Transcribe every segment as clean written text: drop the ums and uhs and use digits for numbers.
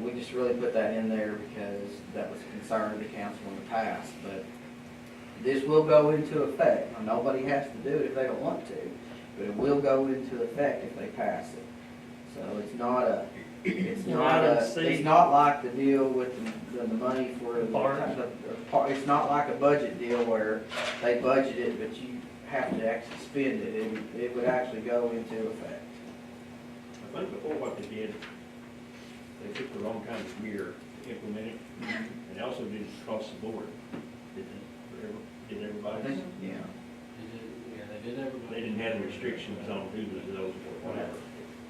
And we just really put that in there because that was a concern of the council in the past, but this will go into effect. Now, nobody has to do it if they don't want to, but it will go into effect if they pass it. So it's not a, it's not like the deal with the money for it's not like a budget deal where they budget it, but you have to actually spend it. It would actually go into effect. I think before what they did, they took the wrong kind of year to implement it, and they also did it across the board. Did everybody? Yeah. Yeah, they did everybody. They didn't have the restrictions on who was those or whatever.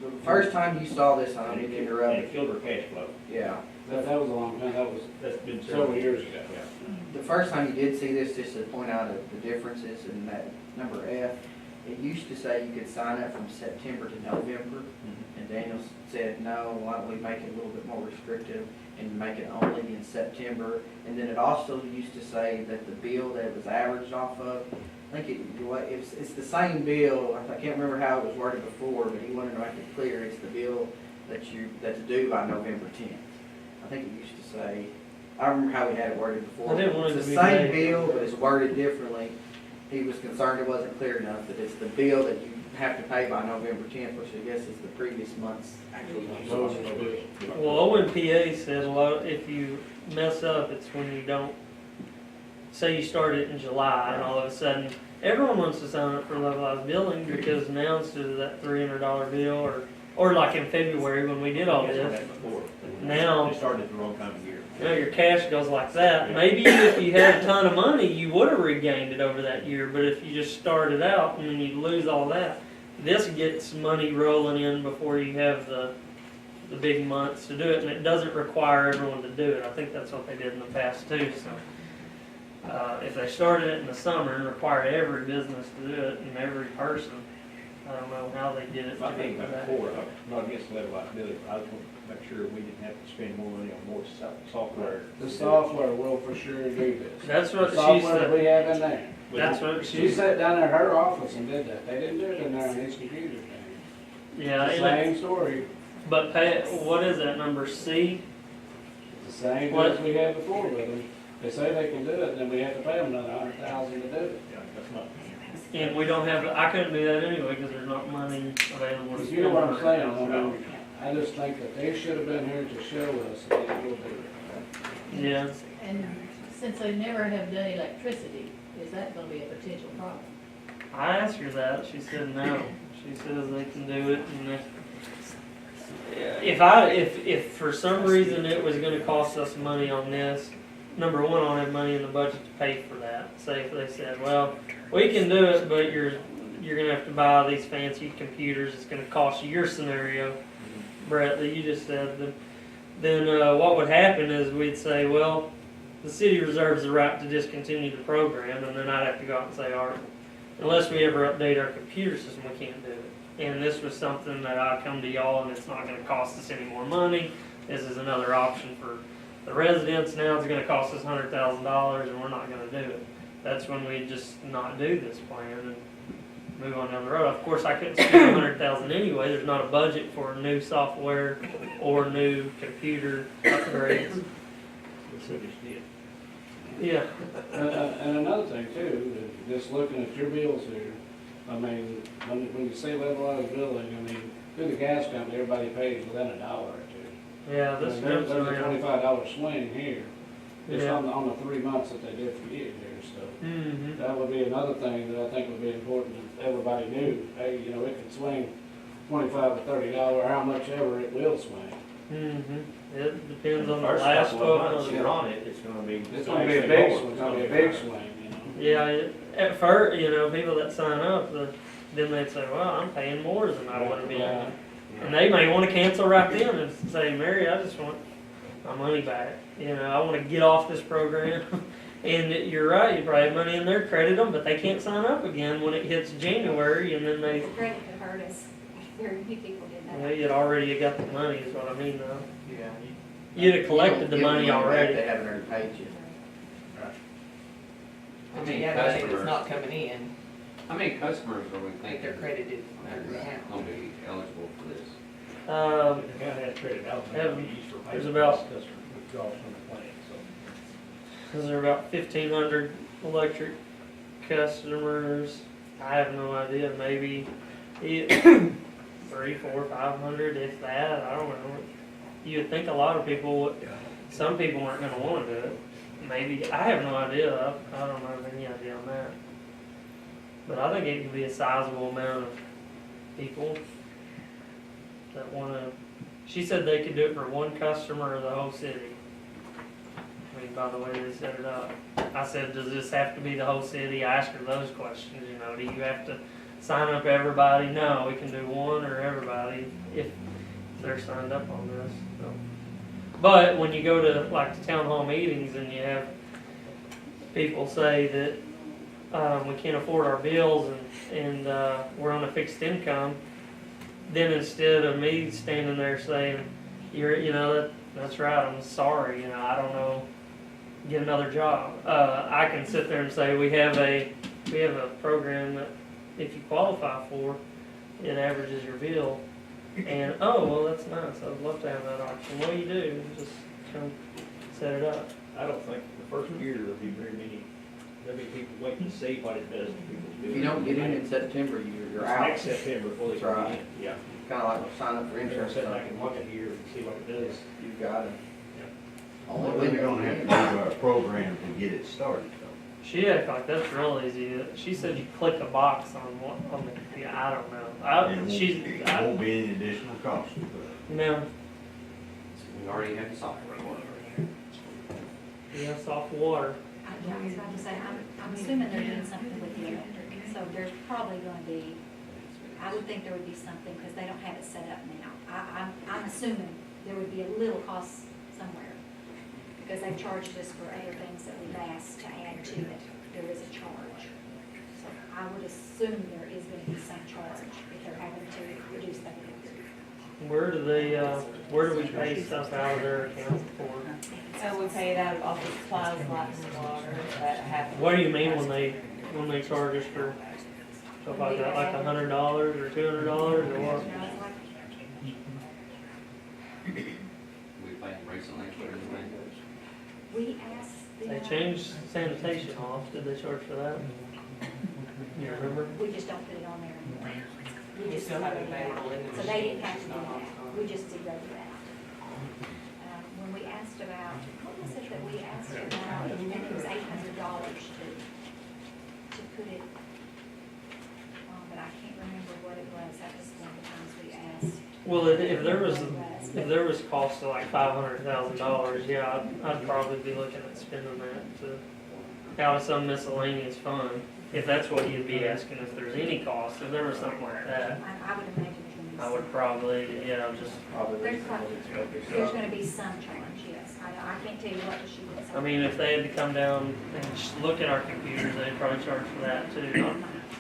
The first time you saw this, I don't mean to And interrupt. it killed our cash flow. Yeah. That was a long time, That's been several years ago. Yeah. The first time you did see this, just to point out the differences in that number F, it used to say you could sign up from September to November, and Daniel said, no, why don't we make it a little bit more restrictive and make it only in September? And then it also used to say that the bill that it was averaged off of, I think it's the same bill, I can't remember how it was worded before, but he wanted to make it clear, it's the bill that's due by November 10th. I think it used to say, I don't remember how we had it worded before. I didn't want it It's to the be same vague. bill, but it's worded differently. He was concerned it wasn't clear enough, that it's the bill that you have to pay by November 10th, which I guess is the previous month's actual bill. Well, ONPA says a lot, if you mess up, it's when you don't, say you start it in July and all of a sudden, everyone wants to sign up for levelized billing because now instead of that $300 bill or like in February when we did all That's what this, happened before. now, They started at the wrong time of year. your cash goes like that. Maybe if you had a ton of money, you would have regained it over that year, but if you just started out and then you lose all that, this gets money rolling in before you have the big months to do it, and it doesn't require everyone to do it. I think that's what they did in the past too, so. If they started it in the summer and required every business to do it and every person, I don't know how they did it. I think before, I'm not against levelized billing, but I just want to make sure we didn't have to spend more money on more software. The software will for sure do this. That's what The she software said. we have in there. That's what She she, sat down in her office and did that. They didn't do it in there on his computer thing. yeah, It's the same story. but pay, what is that, number C? It's the same What? as we had before with them. They say they can do it, then we have to pay them another $100,000 to do it. Yeah, that's not. And we don't have, I couldn't do that anyway because there's not money available to If you know what I'm spend. saying, I mean, I just think that they should have been here to show us that they will do it. Yeah, And since they never have done electricity, is that gonna be a potential problem? I asked her that, she said no. She says they can do it and if for some reason it was gonna cost us money on this, number one, I don't have money in the budget to pay for that. Say if they said, well, we can do it, but you're gonna have to buy these fancy computers, it's gonna cost you your scenario, Brett, that you just said, then what would happen is we'd say, well, the city reserves the right to discontinue the program, and then I'd have to go out and say, all right, unless we ever update our computer system, we can't do it. And this was something that I come to y'all and it's not gonna cost us any more money. This is another option for the residents. Now it's gonna cost us $100,000 and we're not gonna do it. That's when we just not do this plan and move on down the road. Of course, I couldn't spend $100,000 anyway. There's not a budget for new software or new computer upgrades. So just did. Yeah. And another thing too, just looking at your bills here, I mean, when you say levelized billing, I mean, through the gas company, everybody pays within $1 or two. Yeah, this And there's jumps a around. $25 swing here, just Yeah. on the 3 months that they did for you here, so. Mm-hmm. That would be another thing that I think would be important if everybody knew, hey, you know, it could swing $25 to $30, how much ever it will swing. Mm-hmm. It depends on the First last couple of 12 months months. you're on it, it's gonna be. It's gonna be a big swing, it's gonna be a big swing, you know. Yeah, at first, people that sign up, then they'd say, well, I'm paying more than I would be. Yeah. And they may want to cancel right then and say, Mary, I just want my money back. I want to get off this program. And you're right, you probably have money in there, credit them, but they can't sign up again when it hits January, and then they, Credit could hurt us. Very few people did that. well, you'd already got the money, is what I mean, though. Yeah. You'd have collected the You don't money give them back, already. They haven't already paid you. I mean, yeah, money that's not coming in, How many customers are we I think thinking they're credited. are gonna be eligible for this? The county had credit out, Yeah, they used for there's payment about- customer withdrawals from the plan, so. Cause there are about 1,500 electric customers. I have no idea, maybe 3, 4, 500, if that, I don't know. You would think a lot of people would, some people aren't gonna wanna do it. Maybe, I have no idea, I don't have any idea on that. But I think it can be a sizable amount of people that wanna, she said they could do it for one customer or the whole city. I mean, by the way they set it up. I said, does this have to be the whole city? I asked her those questions, you know, do you have to sign up everybody? No, we can do one or everybody if they're signed up on this, so. But when you go to like the town hall meetings and you have people say that we can't afford our bills and we're on a fixed income, then instead of me standing there saying, that's right, I'm sorry, I don't know, get another job. I can sit there and say, we have a program that if you qualify for, it averages your bill. And, oh, well, that's nice, I'd love to have that option. What do you do? Just come set it up. I don't think the first year there'll be there'll be people waiting to see what it does to people's bills. If you don't get in September, you're out. Next September before they That's start right. in, yeah. Kinda like sign up for They're insurance. sitting back and look at here and see what it does. You've got it. Yeah. Only Well, when we're gonna have to do a program to get it started, though. She acted like that's real easy. She said you click a box on the computer. I don't know. It won't be any additional cost. No, We already have the software for it. yeah, soft water. I was about to say, I'm assuming they're doing something with the electric, so there's probably gonna be, I would think there would be something, because they don't have it set up now. I'm assuming there would be a little cost somewhere, because they've charged us for other things that we've asked to add to it. There is a charge. So I would assume there is gonna be some charge if they're having to reduce that. Where do we pay stuff out of their account for? So we pay it out of office supplies, light and water, that happens. What do you mean when they charge us for stuff like that, like $100 or $200 or what? We playing recently, what is it? We asked them. They changed sanitation off. Did they charge for that? You remember? We just don't put it on there anymore. We just still have it zeroed out. available in the So they machine. didn't have to do that, we just zeroed it out. When we asked about, what was it that we asked about, I think it was $800 to put it, but I can't remember what it was, that was one of the times we asked. Well, if there was cost of like $500,000, yeah, I'd probably be looking at spending that out of some miscellaneous fund. If that's what you'd be asking, if there's any cost, if there was something like that, I would imagine there's gonna be I would some. probably, just, Probably. There's gonna be some charge, yes, I can't tell you what she would say. I mean, if they had to come down and just look at our computers, they'd probably charge for that too.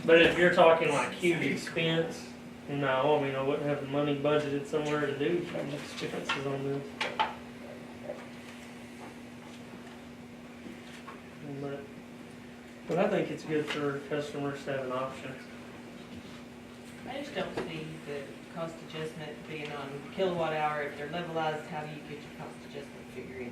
But if you're talking like huge expense, no, I mean, I wouldn't have the money budgeted somewhere to do huge expenses on this. But I think it's good for customers to have an option. I just don't see the cost adjustment being on kilowatt hour. If they're levelized, how do you get your cost adjustment figure in?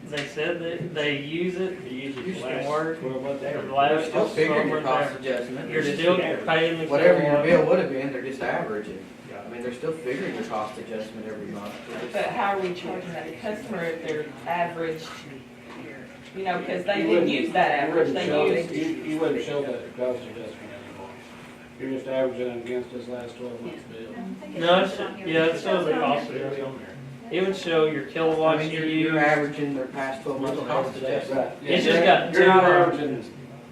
They said that they use it, They use it Used for to the work. last 12 months for the average. last They're still figuring your 12 cost months adjustment. you're still paying the Whatever your kilowatt. bill would have been, they're just averaging. Yeah. I mean, they're still figuring your cost adjustment every month. But how are we charging that customer if they're averaged? You know, because they You didn't wouldn't- use that you average, wouldn't they show- used. You wouldn't show that cost adjustment anymore. You're just averaging it against this last 12 months bill. No, it shows the cost adjustment. It would show your I kilowatts mean, you you're use. averaging their past 12 months cost adjustment. Right. It's just got You're not two- averaging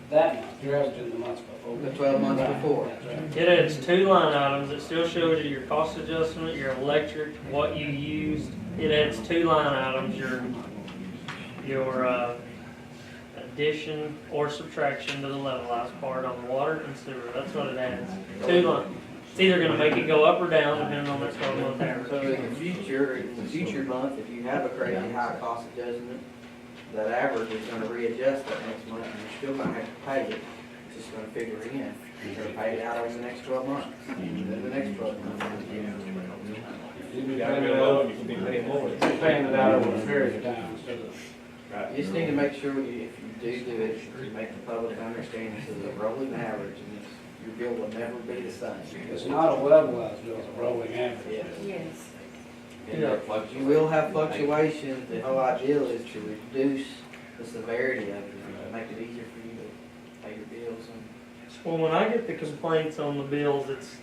that month, you're averaging the months before. The 12 months Right. before. That's right. It has two line items. It still shows you your cost adjustment, your electric, what you used. It adds two line items, your addition or subtraction to the levelized part on water and sewer. That's what it adds. Two lines. It's either gonna make it go up or down depending on the 12-month So average. in the future month, if you have a crazy high cost adjustment, that average is gonna readjust that next month, and you're still gonna have to pay it. just gonna figure it in. You're gonna pay it out over the next 12 months, and then the next 12 months. You'd be You gotta paying be it low, out, and you can be paying more. you'd be paying it out over a period of time instead of. You just need to make sure if you do it, you make the public understand this is a rolling average, and it's, your bill will never be the same. It's not a levelized bill, it's a rolling average. Yes. And you will have fluctuations, the whole idea is to reduce the severity of it, to make it easier for you to pay your bills. And Well, when I get the complaints on the bills, it's,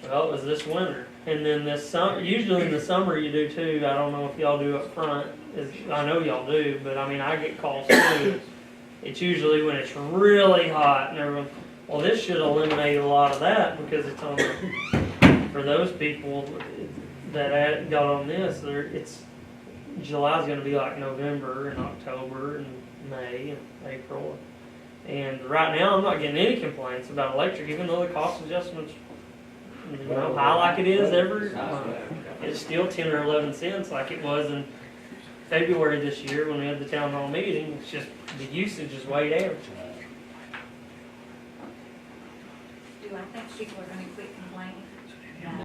well, it was this winter. And then this summer, usually in the summer you do too. I don't know if y'all do up front. I know y'all do, but I mean, I get calls too. It's usually when it's really hot and everyone, well, this should eliminate a lot of that because it's on the, for those people that got on this, it's, July's gonna be like November and October and May and April. And right now, I'm not getting any complaints about electric, even though the cost adjustment's, high like it is every month. It's still 10 or 11 cents like it was in February this year when we had the town hall meeting. It's just, the usage is way down. Do I think people are gonna quit complaining?